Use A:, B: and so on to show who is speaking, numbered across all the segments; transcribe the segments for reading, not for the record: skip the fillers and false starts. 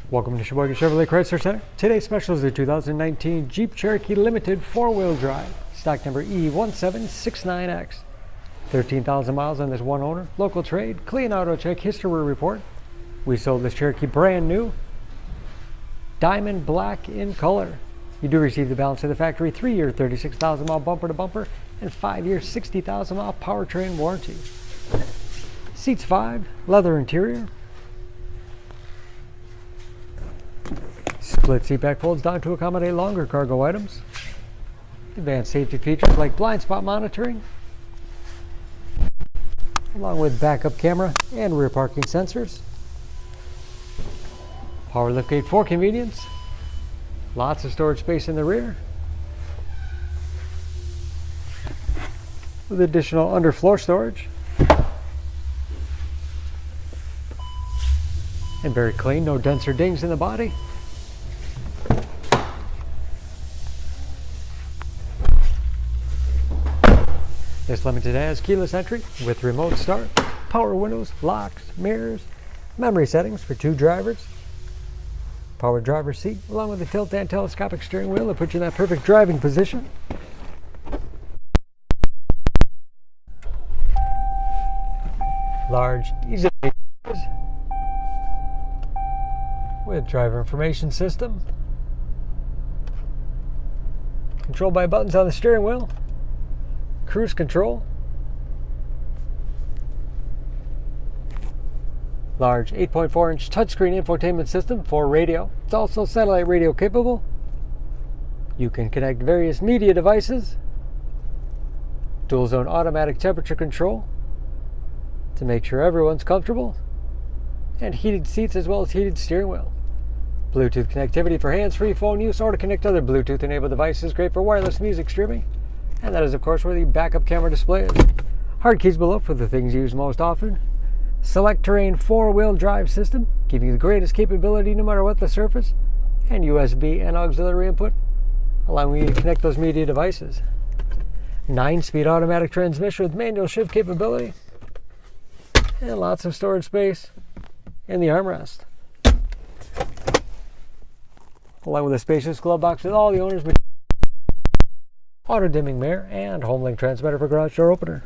A: Welcome to Sheboygan Chevrolet Chrysler Center. Today's special is the 2019 Jeep Cherokee Limited 4-wheel drive, stock number E1769X. 13,000 miles on this one owner, local trade, clean auto check history report. We sold this Cherokee brand new, diamond black in color. You do receive the balance of the factory 3-year 36,000 mile bumper to bumper and 5-year 60,000 mile powertrain warranty. Seats 5, leather interior. Split seat back folds down to accommodate longer cargo items. Advanced safety features like blind spot monitoring, along with backup camera and rear parking sensors. Power liftgate for convenience. Lots of storage space in the rear, with additional underfloor storage. And very clean, no dents or dings in the body. This Limited has keyless entry with remote start, power windows, locks, mirrors, memory settings for 2 drivers, power driver's seat, along with a tilt and telescopic steering wheel that puts you in that perfect driving position. Large, easy to use, with driver information system, controlled by buttons on the steering wheel. Cruise control, large 8.4-inch touchscreen infotainment system for radio. It's also satellite radio capable. You can connect various media devices. Dual zone automatic temperature control to make sure everyone's comfortable, and heated seats as well as heated steering wheel. Bluetooth connectivity for hands-free phone use or to connect other Bluetooth enabled devices, great for wireless music streaming. And that is, of course, where the backup camera display is. Hard keys below for the things used most often. Select terrain 4-wheel drive system, giving you the greatest capability no matter what the surface. And USB and auxiliary input, allowing you to connect those media devices. 9-speed automatic transmission with manual shift capability. And lots of storage space in the armrest. Along with a spacious glove box with all the owner's materials. Auto dimming mirror and home link transmitter for garage door opener.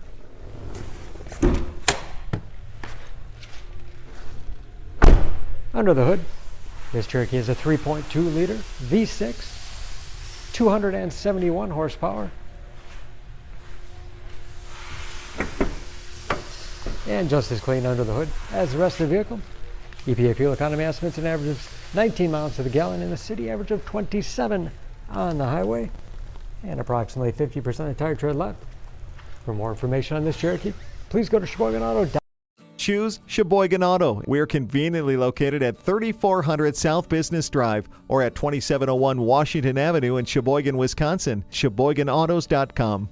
A: Under the hood, this Cherokee is a 3.2 liter V6, 271 horsepower, and just as clean under the hood as the rest of the vehicle. EPA fuel economy estimates an average of 19 miles to the gallon in the city, average of 27 on the highway, and approximately 50% of the tire tread left. For more information on this Cherokee, please go to SheboyganAuto.com.
B: Choose Sheboygan Auto. We're conveniently located at 3400 South Business Drive or at 2701 Washington Avenue in Sheboygan, Wisconsin. SheboyganAutos.com.